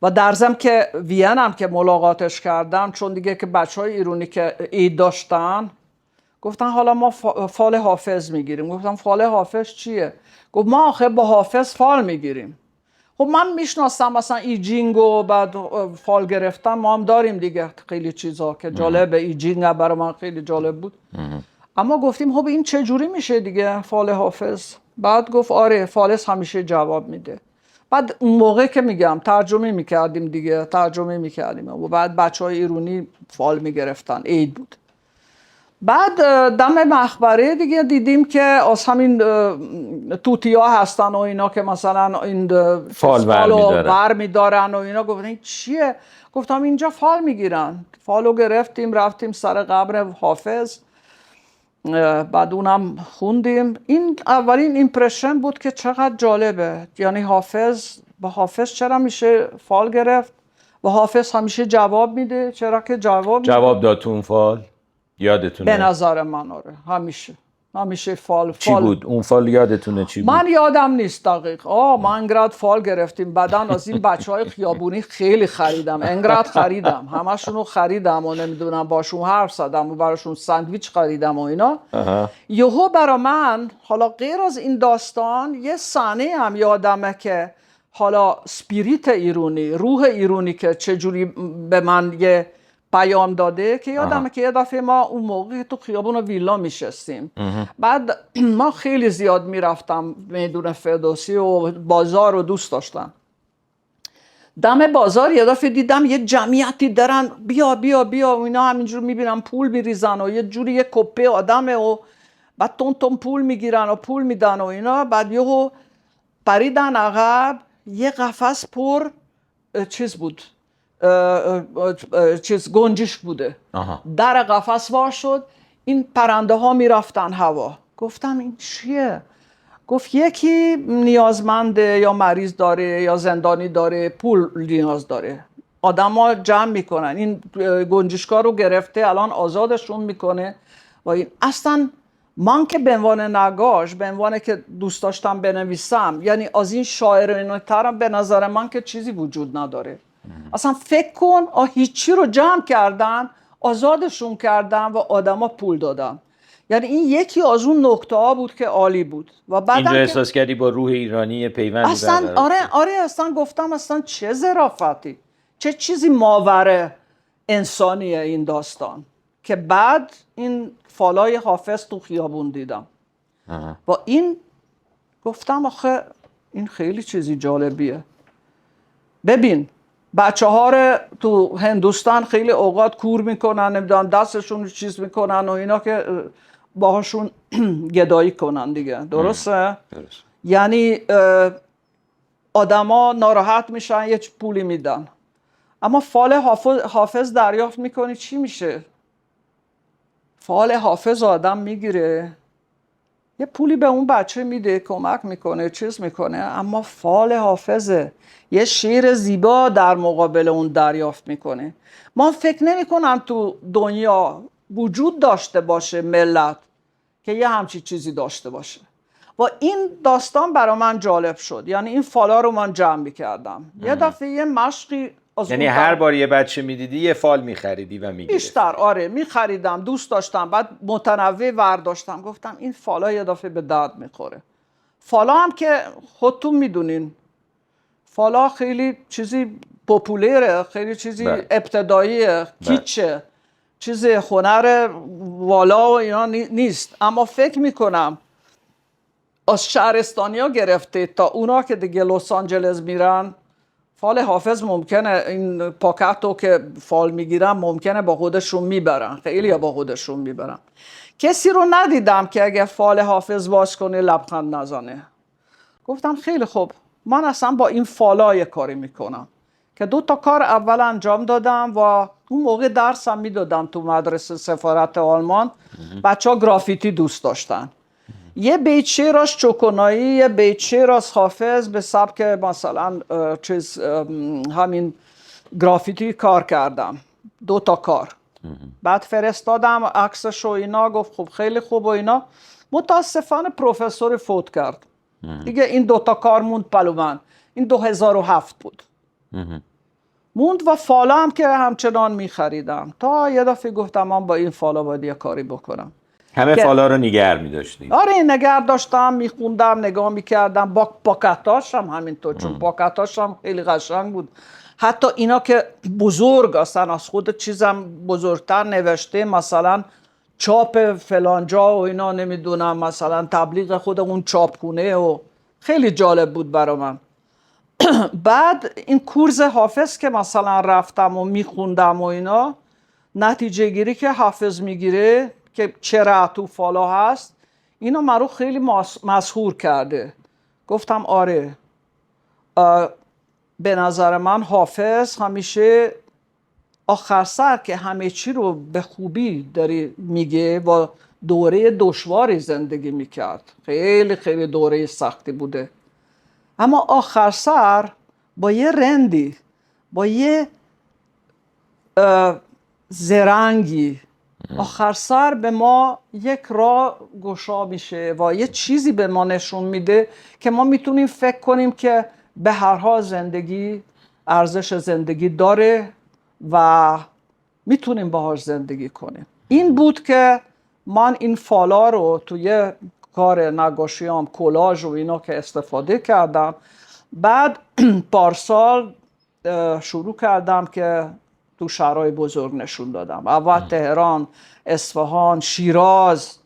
و در ضمن که وین هم که ملاقاتش کردم، چون دیگه که بچهای ایرانی که عید داشتن گفتن حالا ما فال حافظ میگیریم. گفتم فال حافظ چیه؟ گفت ما آخه با حافظ فال میگیریم. خب من میشناسم مثلا ایجینگ و بعد فال گرفتن ما هم داریم دیگه، خیلی چیزا که جالبه. ایجینگ برای من خیلی جالب بود. اما گفتیم خب این چه جوری میشه دیگه فال حافظ؟ بعد گفت آره فالس همیشه جواب میده. بعد اون موقع که میگم ترجمه میکردیم دیگه، ترجمه میکردیم و بعد بچهای ایرانی فال میگرفتن. عید بود. بعد دم مقبره دیگه دیدیم که از همین توتیا هستن و اینا که مثلا این فال بر میدارن و اینا. گفتن این چیه؟ گفتم اینجا فال میگیرن. فالو گرفتیم رفتیم سر قبر حافظ، بعد اونم خوندیم. این اولین ایمپرشن بود که چقدر جالبه، یعنی با حافظ چرا میشه فال گرفت و حافظ همیشه جواب میده. چرا که جواب داد تو اون فال؟ یادتونه؟ به نظر من آره، همیشه فال چی بود اون فال؟ یادتونه چی بود؟ من یادم نیست دقیق. ما انقدر فال گرفتیم، بعدن از این بچهای خیابونی خیلی خریدم، انقدر خریدم، همشونو خریدم و نمیدونم باشون حرف زدم و براشون ساندویچ خریدم و اینا. یهو برا من حالا غیر از این داستان یه صحنه هم یادمه که حالا سپیریت ایرانی، روح ایرانی که چجوری به من یه پیام داده که یادمه که یه دفعه ما اون موقع تو خیابون ویلا میشستیم، بعد ما خیلی زیاد میرفتم میدون فردوسی و بازار رو دوست داشتم. دم بازار یه دفعه دیدم یه جمعیتی دارن بیا بیا بیا و اینا، همینجور میبینم پول میریزن و یه جوری یه کپه آدمه و بعد تون پول میگیرن و پول میدن و اینا. بعد یهو پریدن عقب، یه قفس پر چیز بود، گنجش بوده. در قفس وا شد، این پرنده ها میرفتن هوا. گفتم این چیه؟ گفت یکی نیازمنده یا مریض داره یا زندانی داره، پول نیاز داره، آدم ها جمع میکنن، این گنجشکا رو گرفته الان آزادشون میکنه. و این اصلا من که به عنوان نگاش، به عنوان که دوست داشتم بنویسم، یعنی از این شاعرانه‌تر به نظر من که چیزی وجود نداره. اصلا فکر کن هیچی رو جمع کردن، آزادشون کردن و آدما پول دادن. یعنی این یکی از اون نکته ها بود که عالی بود. و بعد اینجا احساس کردی با روح ایرانی پیوندی اصلا آره اصلا گفتم اصلا چه ظرافتی، چه چیزی ماوره انسانیه این داستان. که بعد این فالای حافظ تو خیابون دیدم و این گفتم آخه این خیلی چیزی جالبیه. ببین بچه ها رو تو هندوستان خیلی اوقات کور میکنن، نمیدونم دستشون رو چیز میکنن و اینا که باهاشون گدایی کنن دیگه. درسته؟ یعنی آدما ناراحت میشن، یه پولی میدن. اما فال حافظ دریافت میکنی چی میشه؟ فال حافظ آدم میگیره، یه پولی به اون بچه میده، کمک میکنه، چیز میکنه، اما فال حافظه، یه شعر زیبا در مقابل اون دریافت میکنه. من فکر نمی کنم تو دنیا وجود داشته باشه ملت که یه همچی چیزی داشته باشه. و این داستان برای من جالب شد. یعنی این فالا رو من جمع میکردم. یه دفعه یه مشقی یعنی هر بار یه بچه میدیدی یه فال میخریدی و میگرفتی؟ بیشتر آره میخریدم، دوست داشتم، بعد متنوع ورداشتم. گفتم این فالا یه دفعه به درد میخوره. فالا هم که خودتون میدونین فالا خیلی چیزی پاپولیره، خیلی چیزی ابتداییه، کیچه، چیز هنر والا و اینا نیست. اما فکر میکنم از شهرستانی ها گرفته تا اونا که دیگه لس آنجلس میرن، فال حافظ ممکنه این پاکتو که فال میگیرن ممکنه با خودشون میبرن، خیلی با خودشون میبرن. کسی رو ندیدم که اگه فال حافظ باز کنه لبخند نزنه. گفتم خیلی خوب، من اصلا با این فالای کاری میکنم. که 2 تا کار اول انجام دادم و اون موقع درسم میدادم تو مدرسه سفارت آلمان. بچه ها گرافیتی دوست داشتن. یه بیت شعر از چوکونایی، یه بیت شعر از حافظ به سبک مثلا همین گرافیتی کار کردم. 2 تا کار. بعد فرستادم عکسش و اینا، گفت خب خیلی خوب و اینا. متاسفانه پروفسور فوت کرد. دیگه این 2 تا کار موند پلو من. این 2007 بود. موند و فالا هم که همچنان میخریدم تا یه دفعه گفتم من با این فالا باید یه کاری بکنم. همه فالا رو نگه می‌داشتیم؟ آره نگه داشتم، میخوندم، نگاه میکردم، با پاکتاش هم همینطور، چون پاکتاش هم خیلی قشنگ بود. حتی اینا که بزرگ هستن، از خود چیزم بزرگتر نوشته، مثلا چاپ فلانجا و اینا، نمیدونم مثلا تبلیغ خود اون چاپخونه و خیلی جالب بود برای من. بعد این کورس حافظ که مثلا رفتم و میخوندم و اینا، نتیجه گیری که حافظ میگیره که چرا تو فالا هست اینو مرا خیلی مسحور کرده. گفتم آره، به نظر من حافظ همیشه آخر سر که همه چی رو به خوبی داری میگه و دوره دشواری زندگی میکرد، خیلی خیلی دوره سختی بوده، اما آخر سر با یه رندی، با یه زرنگی آخر سر به ما یک راه گشا میشه و یه چیزی به ما نشون میده که ما میتونیم فکر کنیم که به هر حال زندگی ارزش زندگی داره و میتونیم باهاش زندگی کنیم. این بود که من این فالا رو توی کار نقاشیام، کلاژ و اینا که استفاده کردم. بعد پارسال شروع کردم که تو شهرهای بزرگ نشون دادم. اول تهران، اصفهان، شیراز،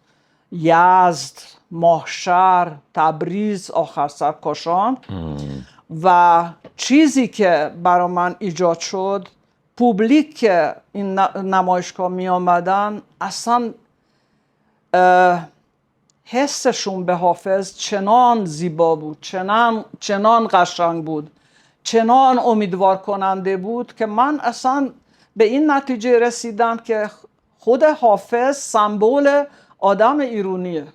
یزد، ماهشهر، تبریز، آخر سر کاشان. و چیزی که برای من ایجاد شد، پوبلیک که این نمایشگاه می آمدن اصلا حسشون به حافظ چنان زیبا بود، چنان قشنگ بود، چنان امیدوار کننده بود که من اصلا به این نتیجه رسیدم که خود حافظ سمبل آدم ایرانیه.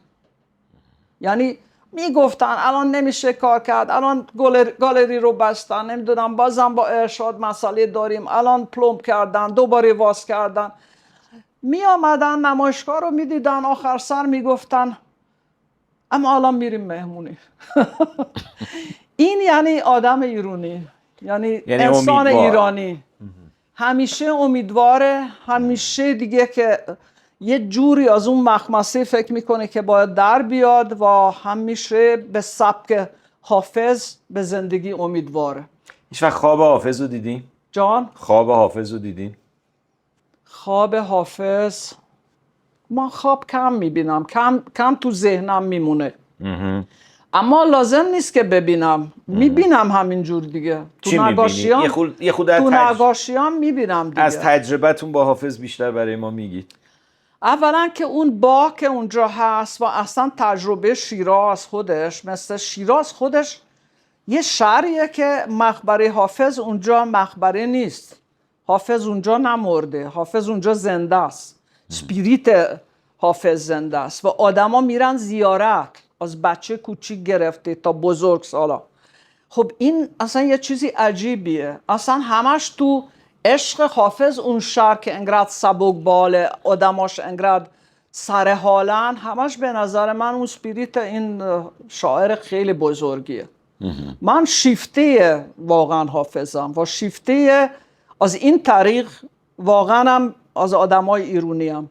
یعنی میگفتن الان نمیشه کار کرد، الان گالری رو بستن، نمیدونم بازم با ارشاد مسئله داریم، الان پلمب کردن، دوباره واس کردن. می آمدن نمایشگاه رو میدیدن، آخر سر میگفتن اما الان میریم مهمونی. این یعنی آدم ایرانی، یعنی انسان ایرانی همیشه امیدواره، همیشه دیگه که یه جوری از اون مخمسه فکر میکنه که باید در بیاد و همیشه به سبک حافظ به زندگی امیدواره. هیچ وقت خواب حافظ رو دیدین؟ جان؟ خواب حافظ رو دیدین؟ خواب حافظ من خواب کم میبینم، کم تو ذهنم میمونه. اما لازم نیست که ببینم، میبینم همینجور دیگه. چی میبینی؟ یه خود تو نقاشیام میبینم دیگه. از تجربتون با حافظ بیشتر برای ما میگید. اولا که اون باغ که اونجا هست و اصلا تجربه شیراز خودش، مثل شیراز خودش یه شهریه که مقبره حافظ اونجا مقبره نیست. حافظ اونجا نمرده، حافظ اونجا زنده است. سپیریت حافظ زنده است و آدما میرن زیارت، از بچه کوچیک گرفته تا بزرگ سالا. خب این اصلا یه چیزی عجیبیه. اصلا همش تو عشق حافظ اون شهر که انقدر سبکباله، آدماش انقدر سرحالن، همش به نظر من اون سپیریت این شاعر خیلی بزرگیه. من شیفته واقعا حافظم و شیفته از این طریق واقعا هم از آدمای ایرانی هم.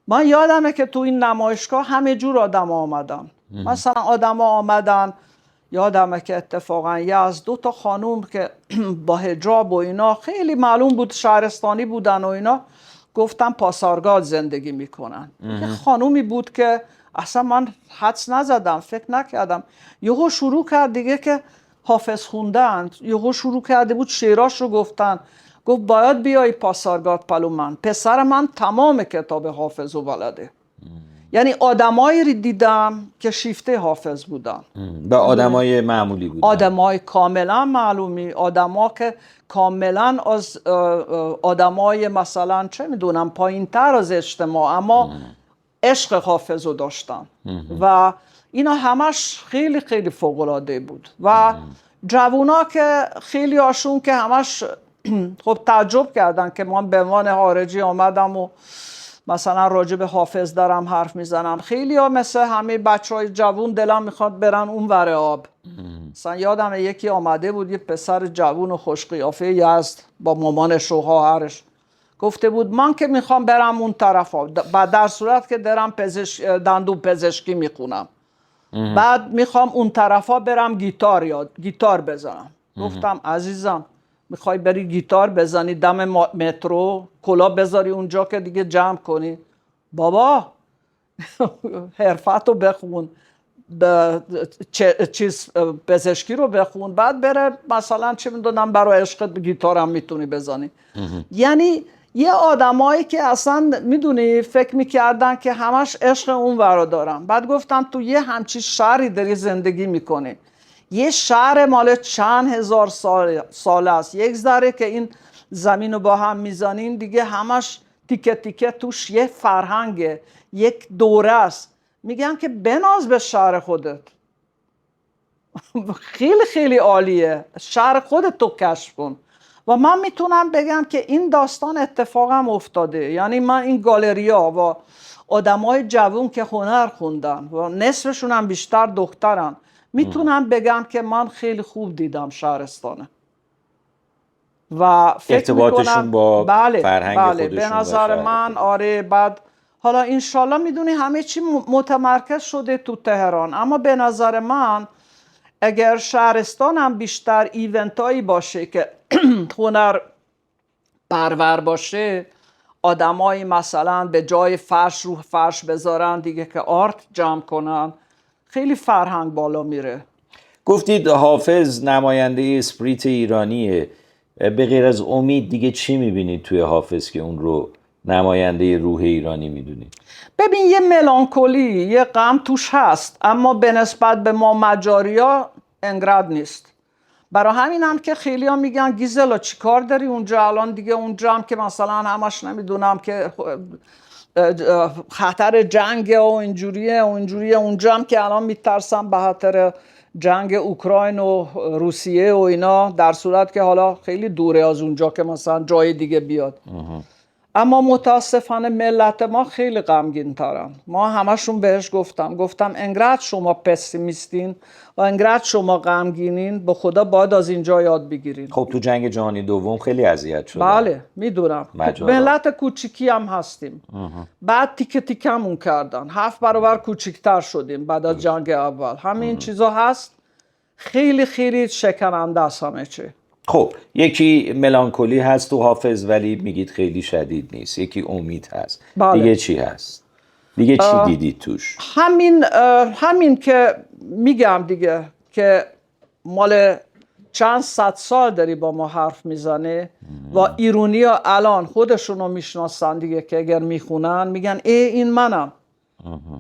من یادمه که تو این نمایشگاه همه جور آدم آمدن. مثلا آدم آمدن، یادمه که اتفاقا یزد 2 تا خانوم که با حجاب و اینا خیلی معلوم بود شهرستانی بودن و اینا، گفتم پاسارگاد زندگی میکنن. یه خانومی بود که اصلا من حدس نزدم، فکر نکردم. یهو شروع کرد دیگه که حافظ خوندن، یهو شروع کرده بود شعراش رو گفتن. گفت باید بیای پاسارگاد پلو من، پسر من تمام کتاب حافظ رو بلده. یعنی آدمایی رو دیدم که شیفته حافظ بودن و آدمای معمولی بودن، آدمای کاملا معلومی، آدما که کاملا از آدمای مثلا چه میدونم پایین تر از اجتماع اما عشق حافظ رو داشتن و اینا همش خیلی خیلی فوق‌العاده بود. و جوونا که خیلی هاشون که همش خب تعجب کردن که من به عنوان خارجی آمدم و مثلا راجع به حافظ دارم حرف میزنم. خیلی ها مثل همه بچه های جوون دلم میخواد برن اون ور آب. مثلا یادم یکی آمده بود، یه پسر جوون و خوش قیافه یزد با مامانش و خواهرش، گفته بود من که میخوام برم اون طرف ها، در صورت که درم دندون پزشکی میخونم، بعد میخوام اون طرف ها برم گیتار بزنم. گفتم عزیزم میخوای بری گیتار بزنی دم مترو، کلا بذاری اونجا که دیگه جمع کنی؟ بابا حرفتو بخون، چیز پزشکی رو بخون، بعد بره مثلا چه میدونم برای عشقت گیتار هم میتونی بزنی. یعنی یه آدمایی که اصلا میدونی فکر میکردن که همش عشق اون ورا دارن، بعد گفتم تو یه همچی شهری داری زندگی میکنی، یه شهر مال چند هزار سال است، یک ذره که این زمین رو با هم میزنین دیگه همش تیکه تیکه توش یه فرهنگه، یک دوره است. میگم که بناز به شهر خودت، خیلی خیلی عالیه، شهر خودت تو کشف کن. و من میتونم بگم که این داستان اتفاقم افتاده. یعنی من این گالریا و آدمای جوون که هنر خوندن و نصفشون هم بیشتر دخترن، میتونم بگم که من خیلی خوب دیدم شهرستانه و فکر ارتباطشون میکنم با بله فرهنگ بله خودشون به و نظر شهر من خودشون. آره. بعد حالا انشالله میدونی همه چی متمرکز شده تو تهران، اما به نظر من اگر شهرستان هم بیشتر ایونت هایی باشه که هنر پرور باشه، آدمایی مثلا به جای فرش رو فرش بذارن دیگه که آرت جمع کنن، خیلی فرهنگ بالا میره. گفتید حافظ نماینده اسپریت ایرانیه. به غیر از امید دیگه چی میبینید توی حافظ که اون رو نماینده روح ایرانی میدونید؟ ببین یه ملانکولی، یه غم توش هست، اما به نسبت به ما مجاریا انقدر نیست. برای همین هم که خیلی ها میگن گیزلا چی کار داری اونجا الان دیگه، اونجا هم که مثلا همش نمیدونم که خطر جنگ و اینجوریه اونجا هم که الان میترسم به خاطر جنگ اوکراین و روسیه و اینا، در صورت که حالا خیلی دوره از اونجا که مثلا جای دیگه بیاد. اما متاسفانه ملت ما خیلی غمگین ترن. ما همشون بهش گفتم انقدر شما پسیمیستین و انقدر شما غمگینین، به خدا باید از اینجا یاد بگیرین. خب تو جنگ جهانی دوم خیلی اذیت شدن. بله میدونم، ملت کوچیکی هم هستیم. بعد تیکه تیکمون کردن، 7 برابر کوچیکتر شدیم بعد از جنگ اول. همین چیزا هست، خیلی خیلی شکننده است همه چی. خب یکی ملانکولی هست تو حافظ ولی میگید خیلی شدید نیست. یکی امید هست. بله. دیگه چی هست؟ دیگه چی دیدید توش؟ همین که میگم دیگه که مال چند صد سال داری با ما حرف میزنه و ایرونی ها الان خودشونو میشناسن دیگه، که اگر میخونن میگن این منم.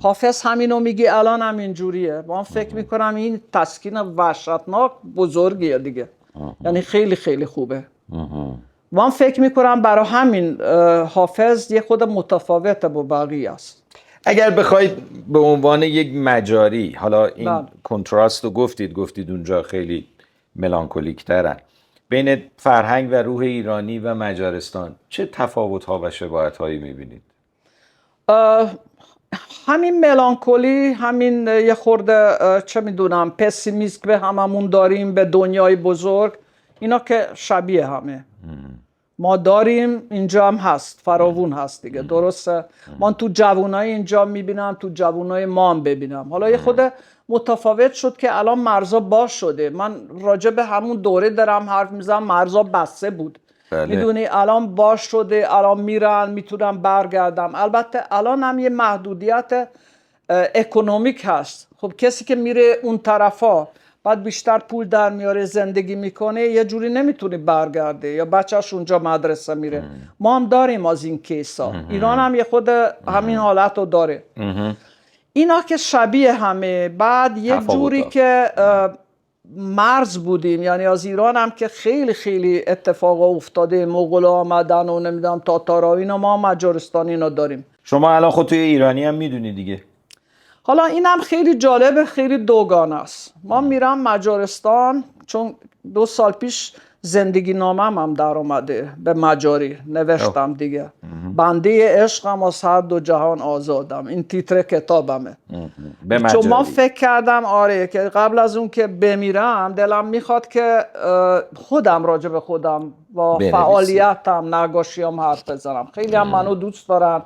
حافظ همینو میگه الان هم اینجوریه. من فکر میکنم این تسکین وحشتناک بزرگیه دیگه. یعنی خیلی خیلی خوبه. من فکر میکنم برای همین حافظ یه خود متفاوته با بقیه است. اگر بخواید به عنوان یک مجاری، حالا این کنتراست رو گفتید اونجا خیلی ملانکولیک ترن، بین فرهنگ و روح ایرانی و مجارستان چه تفاوت ها و شباهت هایی میبینید؟ همین ملانکولی، همین یه خورده چه میدونم پسیمیسم به هممون داریم به دنیای بزرگ، اینا که شبیه همه ما داریم، اینجا هم هست، فراوون هست دیگه. درسته من تو جوانای اینجا میبینم، تو جوانای ما هم ببینم. حالا یه خود متفاوت شد که الان مرزا باز شده. من راجع به همون دوره دارم حرف میزنم، مرزا بسته بود. بله. میدونی الان باز شده، الان میرن میتونم برگردم. البته الان هم یه محدودیت اکونومیک هست. خب کسی که میره اون طرفا بعد بیشتر پول در میاره، زندگی میکنه، یه جوری نمیتونه برگرده یا بچهش اونجا مدرسه میره. ما هم داریم از این کیسا. ایران هم یه خود همین حالت رو داره. اینا که شبیه همه. بعد یه جوری که مرز بودیم، یعنی از ایران هم که خیلی خیلی اتفاق افتاده، مغولا آمدن و نمیدونم تاتارا، اینا ما مجارستانی اینا داریم. شما الان خود توی ایرانی هم میدونی دیگه. حالا اینم خیلی جالبه، خیلی دوگانه است. ما میرم مجارستان چون 2 سال پیش زندگی نامم هم در اومده به مجاری نوشتم دیگه. بنده عشقم از هر 2 جهان آزادم، این تیتر کتابمه. چون ما فکر کردم آره که قبل از اون که بمیرم دلم میخواد که خودم راجع به خودم و فعالیتم نقاشیام حرف بزنم. خیلی هم منو دوست دارن،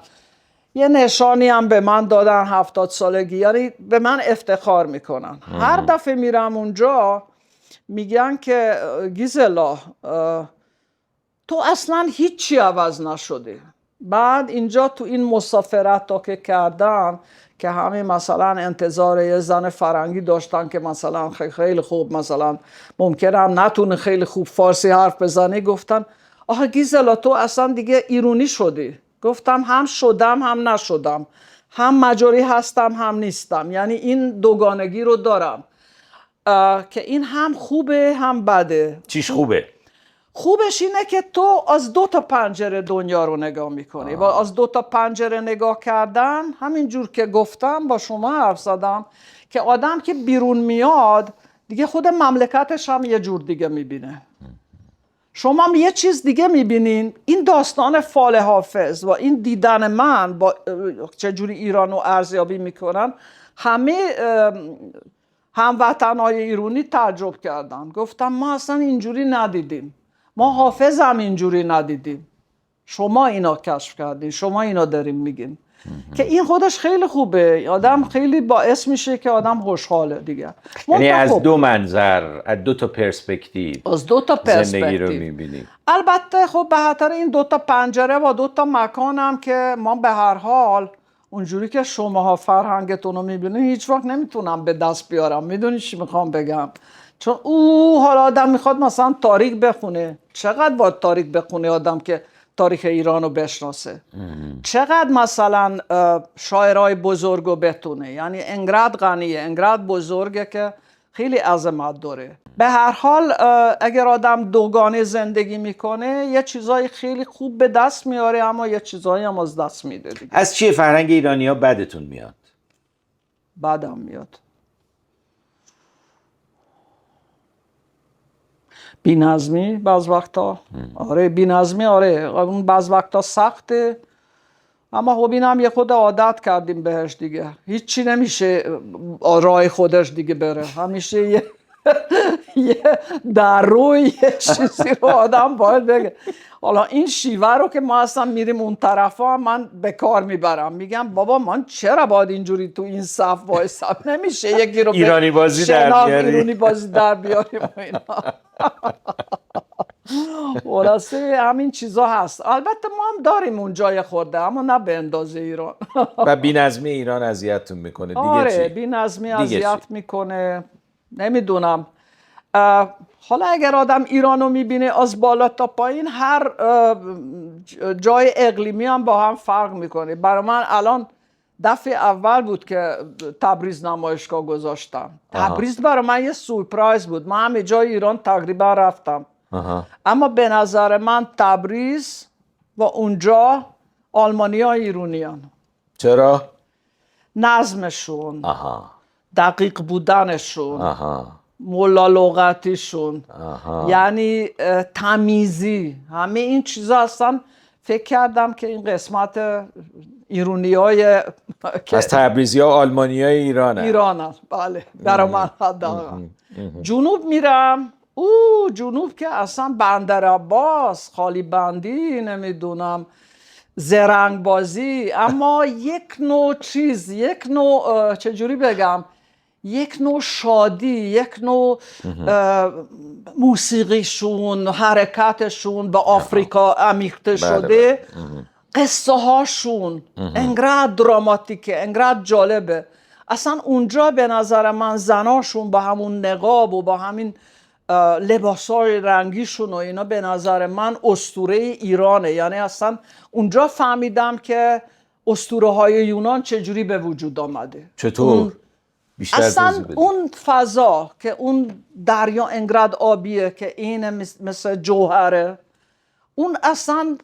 یه نشانی هم به من دادن 70 سالگی، یعنی به من افتخار میکنن. هر دفعه میرم اونجا میگن که گیزلا تو اصلا هیچی عوض نشده. بعد اینجا تو این مسافرت ها که کردم که همه مثلا انتظار یه زن فرنگی داشتن که مثلا خیلی خوب مثلا ممکنه هم نتونه خیلی خوب فارسی حرف بزنه، گفتن آخه گیزلا تو اصلا دیگه ایرونی شدی. گفتم هم شدم هم نشدم، هم مجاری هستم هم نیستم، یعنی این دوگانگی رو دارم که این هم خوبه هم بده. چیش خوبه؟ خوبش اینه که تو از 2 تا پنجره دنیا رو نگاه میکنی و از 2 تا پنجره نگاه کردن، همین جور که گفتم با شما حرف زدم که آدم که بیرون میاد دیگه خود مملکتش هم یه جور دیگه میبینه. شما هم یه چیز دیگه میبینین. این داستان فال حافظ و این دیدن من با چجوری ایران رو ارزیابی میکنن، همه هموطنهای ایرانی تعجب کردن. گفتم ما اصلا اینجوری ندیدیم، ما حافظ هم اینجوری ندیدیم، شما اینا کشف کردین، شما اینا داریم میگین. که این خودش خیلی خوبه، آدم خیلی باعث میشه که آدم خوشحاله دیگه. یعنی از 2 منظر، از 2 تا پرسپکتیو، از 2 تا پرسپکتیو زندگی رو میبینی. البته خب به خاطر این 2 تا پنجره و 2 تا مکانم که ما به هر حال اونجوری که شماها فرهنگتون رو میبینید هیچ وقت نمیتونم به دست بیارم. میدونی چی میخوام بگم؟ چون حالا آدم میخواد مثلا تاریخ بخونه. چقدر باید تاریخ بخونه آدم که تاریخ ایران رو بشناسه؟ چقدر مثلا شاعرای بزرگ رو بتونه؟ یعنی انقدر غنیه، انقدر بزرگه که خیلی عظمت داره. به هر حال اگر آدم دوگانه زندگی میکنه یه چیزای خیلی خوب به دست میاره، اما یه چیزایی هم از دست میده دیگه. از چیه فرهنگ ایرانی ها بدتون میاد؟ بدم میاد بی‌نظمی بعض وقتا. آره بی‌نظمی، آره اون بعض وقتا سخته، اما خب این هم یه خود عادت کردیم بهش دیگه. هیچی نمیشه راه خودش دیگه بره، همیشه یه در روی یه چیزی رو آدم باید بگه. حالا این شیوه رو که ما اصلا میریم اون طرفا من به کار میبرم، میگم بابا من چرا باید اینجوری تو این صف وایسم؟ نمیشه یکی رو ایرانی بازی در بیاریم، ایرانی بازی در بیاریم و اینا. خلاصه همین چیزا هست. البته ما هم داریم اون جای خورده، اما نه به اندازه ایران. و بی‌نظمی ایران اذیتتون میکنه دیگه. آره چی؟ بی‌نظمی اذیت میکنه. نمیدونم، حالا اگر آدم ایرانو میبینه از بالا تا پایین، هر جای اقلیمی هم با هم فرق میکنه. برای من الان دفعه اول بود که تبریز نمایشگاه گذاشتم. تبریز برای من یه سورپرایز بود. من همه جای ایران تقریبا رفتم، اما به نظر من تبریز و اونجا آلمانی‌ها ایرانیان. چرا؟ نظمشون، دقیق بودنشون، مولا لغتیشون، یعنی تمیزی، همه این چیزا اصلا فکر کردم که این قسمت ایرانی‌های از تبریزی‌ها و آلمانی‌های ایرانن. بله برای من حداقل. جنوب میرم، جنوب که اصلا بندر عباس، خالی بندی، نمیدونم زرنگ بازی، اما یک نوع چیز، یک نوع چجوری بگم، یک نوع شادی، یک نوع موسیقیشون، حرکتشون به آفریقا عمیق‌تر شده. قصه هاشون انقدر دراماتیکه، انقدر جالبه. اصلا اونجا به نظر من زناشون با همون نقاب و با همین لباسای رنگیشون و اینا به نظر من اسطوره ایرانه. یعنی اصلا اونجا فهمیدم که اسطوره های یونان چجوری به وجود آمده. چطور؟ اصلا اون فضا که اون دریا انقدر آبیه که این مثل جوهره، اون اصلا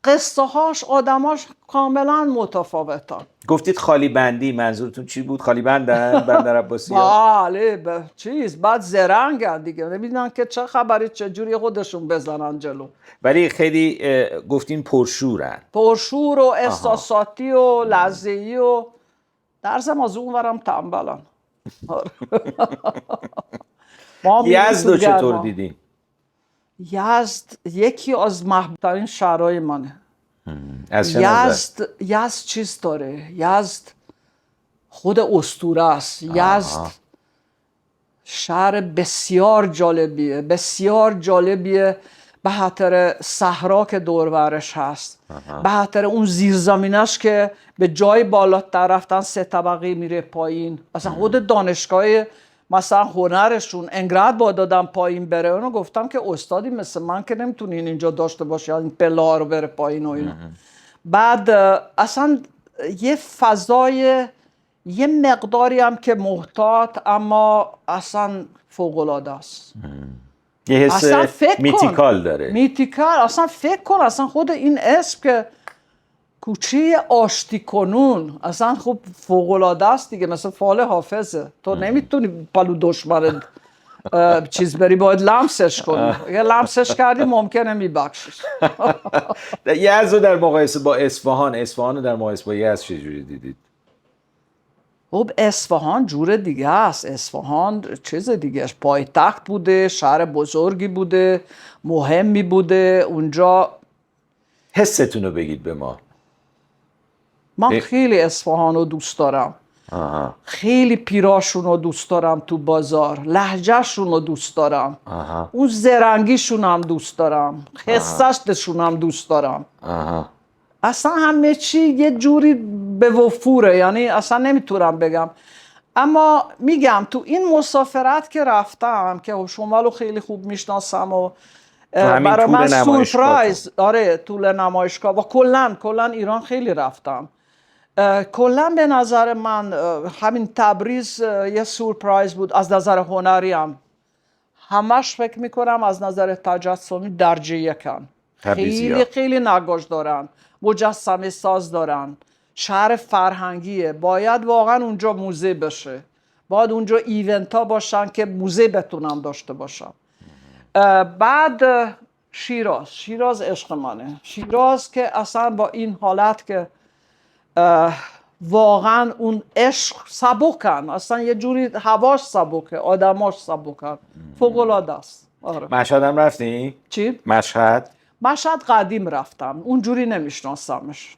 قصه هاش، آدماش کاملا متفاوتن. گفتید خالی بندی، منظورتون چی بود؟ خالی بندن بندر عباسی؟ بله چیز بعد زرنگن دیگه، نمیدونن که چه خبری، چه جوری خودشون بزنن جلو. ولی خیلی گفتین پرشورن، پرشور و احساساتی و لحظه‌ای و درزم از اون ورم تنبلن. یزدو چطور دیدین؟ یزد یکی از محبوب‌ترین شهرهای منه. یزد چیز داره، یزد خود اسطوره است. یزد شهر بسیار جالبیه، بسیار جالبیه به خاطر صحرا که دور برش هست، به خاطر اون زیرزمینش که به جای بالاتر رفتن 3 طبقه میره پایین. اصلا خود دانشگاه مثلا هنرشون انقدر با دادم پایین بره، اونو گفتم که استادی مثل من که نمیتونین اینجا داشته باشی این پلا رو بره پایین و اینا. بعد اصلا یه فضای یه مقداری هم که محتاط اما اصلا فوق‌العاده است. یه حس اصلا فکر میتیکال داره. میتیکال. اصلا فکر کن اصلا خود این اسم که کوچه آشتی کنون اصلا خوب فوق‌العاده است دیگه، مثل فال حافظه. تو نمیتونی پلو دشمن چیز بری، باید لمسش کنی. اگه لمسش کردی ممکنه میبخشش. یزد رو در مقایسه با اصفهان رو در مقایسه با یزد چجوری دیدید؟ خب اصفهان جور دیگه است. اصفهان چیز دیگه، پایتخت بوده، شهر بزرگی بوده، مهمی بوده اونجا. حستون رو بگید به ما. من خیلی اصفهان رو دوست دارم. خیلی پیراشون رو دوست دارم تو بازار، لهجهشون رو دوست دارم، اون زرنگیشون هم دوست دارم، خستشون هم دوست دارم. اصلا همه چی یه جوری به وفوره، یعنی اصلا نمیتونم بگم. اما میگم تو این مسافرت که رفتم که شمالو خیلی خوب میشناسم و برای من سورپرایز، آره طول نمایشگاه و کلن ایران خیلی رفتم. کلا به نظر من همین تبریز یه سورپرایز بود از نظر هنری هم. همش فکر میکنم از نظر تجسمی درجه یکن. خیلی نقاش دارن، مجسمه ساز دارن، شهر فرهنگیه. باید واقعا اونجا موزه بشه، باید اونجا ایونت ها باشن که موزه بتونم داشته باشم. بعد شیراز عشق منه. شیراز که اصلا با این حالت که واقعا اون عشق سبکن، اصلا یه جوری هواش سبکه، آدماش سبکن، فوق‌العاده است. آره. مشهد هم رفتی؟ چی؟ مشهد قدیم رفتم، اونجوری نمیشناسمش.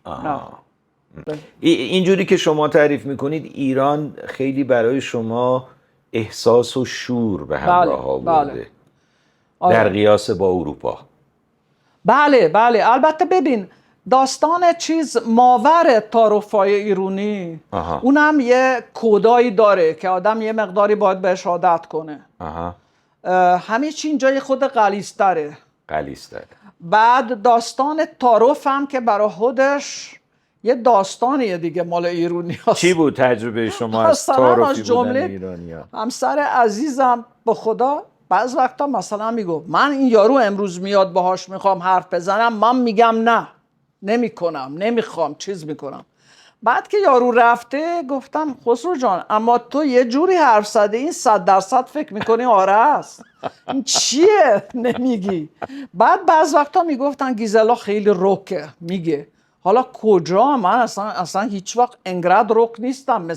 اینجوری که شما تعریف میکنید ایران خیلی برای شما احساس و شور به همراه آورده. در قیاس با اروپا. بله البته ببین داستان چیز ماور تعارف‌های ایرانی اونم یه کودایی داره که آدم یه مقداری باید بهش عادت کنه. همه چی اینجا یه خود غلیظ‌تره. بعد داستان تعارف هم که برای خودش یه داستانیه دیگه، مال ایرانی هست. چی بود تجربه شما از تعارفی بودن ایرانی ها؟ همسر عزیزم به خدا بعض وقتا مثلا میگو من این یارو امروز میاد باهاش میخوام حرف بزنم، من میگم نه نمیکنم، نمیخوام، چیز میکنم. بعد که یارو رفته گفتم خسرو جان اما تو یه جوری حرف زدی این 100% فکر میکنی آره است، این چیه نمیگی؟ بعد بعض وقتا میگفتن گیزلا خیلی رکه میگه. حالا کجا؟ من اصلا هیچ وقت انقدر رک نیستم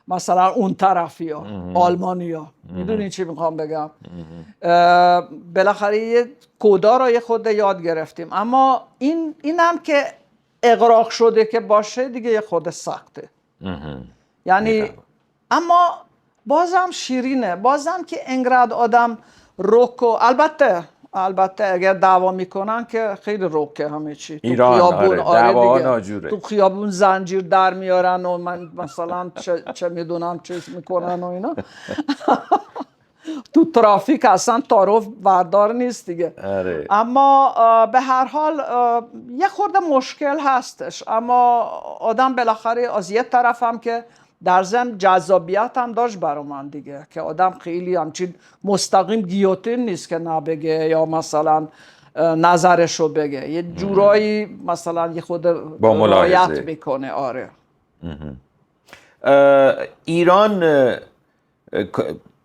مثلا اون طرفی ها آلمانی ها. میدونی چی میخوام بگم؟ بالاخره یه کودا رو یه خود یاد گرفتیم، اما اینم که اغراق شده که باشه دیگه یه خود سخته. یعنی اما بازم شیرینه، بازم که انقدر آدم رکو. البته اگر دعوا میکنن که خیلی روکه همه چی. ایران دعوا ناجوره. تو خیابون زنجیر در میارن و من مثلا چه میدونم چیز میکنن و اینا. تو ترافیک اصلا تعارف بردار نیست دیگه. اما به هر حال یه خورده مشکل هستش، اما آدم بالاخره از یه طرف هم که در ضمن جذابیت هم داشت برای من دیگه، که آدم خیلی همچین مستقیم گیوتین نیست که نبگه یا مثلا نظرشو بگه، یه جورایی مثلا یه خود رعایت میکنه. آره. ایران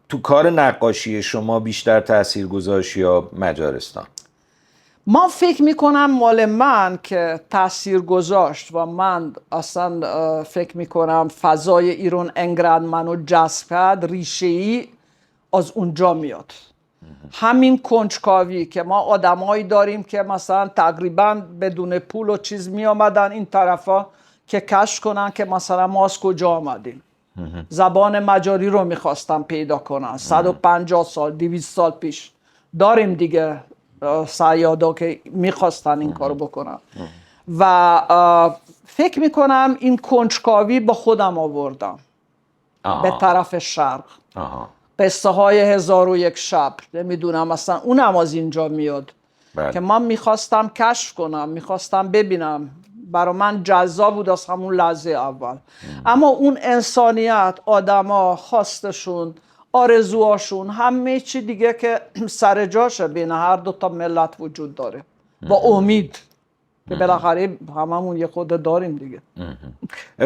تو کار نقاشی شما بیشتر تأثیر گذاشت یا مجارستان؟ من فکر میکنم مال من که تأثیر گذاشت و من اصلا فکر میکنم فضای ایران انقدر منو جذب کرد، ریشه‌ای از اونجا میاد. همین کنجکاوی که ما آدمایی داریم که مثلا تقریبا بدون پول و چیز می آمدن این طرفا که کشف کنن که مثلا ما از کجا آمدیم. زبان مجاری رو میخواستم پیدا کنن. 150 سال 200 سال پیش داریم دیگه صیادا که میخواستن این کارو بکنن و فکر میکنم این کنجکاوی با خودم آوردم به طرف شرق. قصه های 1001 شب، نمیدونم اصلا اونم از اینجا میاد بله. که من میخواستم کشف کنم، میخواستم ببینم، برای من جذاب بود از همون لحظه اول. اما اون انسانیت، آدما، خواستشون، آرزوهاشون، همه چی دیگه که سر جاشه بین هر دو تا ملت وجود داره با امید که بالاخره هممون یه خود داریم دیگه.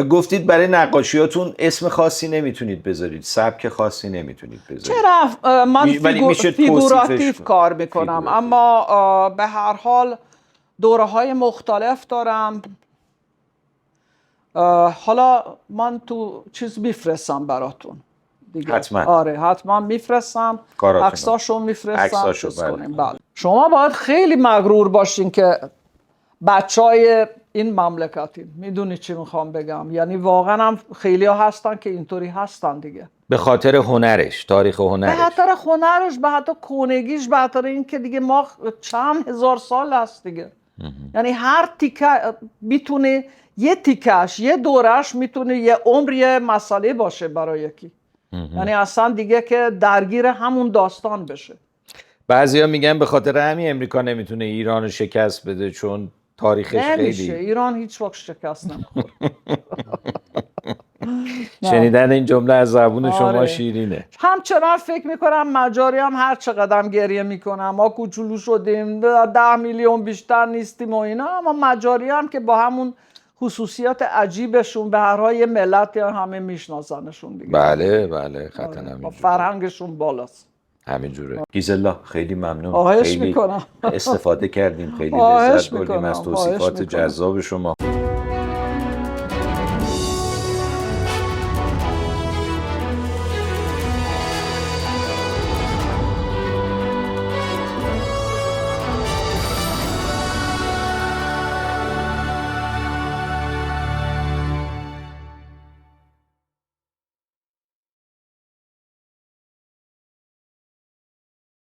گفتید برای نقاشیاتون اسم خاصی نمیتونید بذارید، سبک خاصی نمیتونید بذارید. چرا؟ من ولی میشه فیگوراتیو توصیفش کار میکنم، اما به هر حال دوره های مختلف دارم. حالا من تو چیز میفرستم براتون دیگه. حتما. آره حتما میفرستم، عکساشو میفرستم. بله. شما باید خیلی مغرور باشین که بچهای این مملکتین. میدونی چی میخوام بگم؟ یعنی واقعا هم خیلی ها هستن که اینطوری هستن دیگه، به خاطر هنرش، تاریخ هنرش، به خاطر هنرش، به خاطر کونگیش، به خاطر این که دیگه ما چند هزار سال هست دیگه. یعنی هر تیکه میتونه، یه تیکش، یه دورش میتونه یه عمر یه مسئله باشه برای یکی. یعنی اصلا دیگه که درگیر همون داستان بشه. بعضیا میگن به خاطر همین امریکا نمیتونه ایران رو شکست بده، چون تاریخش نمیشه. خیلی ایران هیچ وقت شکست نمیخوره. شنیدن این جمله از زبون شما آره. شیرینه. همچنان فکر میکنم مجاری هم هر چقدر گریه میکنم ما کوچولو شدیم، 10 میلیون بیشتر نیستیم و اینا، اما مجاری هم که با همون خصوصیات عجیبشون به هر حال یه ملت همه میشناسنشون دیگه. بله بله، قطعا با همینجوره، فرهنگشون بالاست. همینجوره. گیزلا خیلی ممنون، خواهش خیلی میکنم. استفاده کردیم، خیلی خواهش لذت بردیم میکنم. از توصیفات جذاب شما.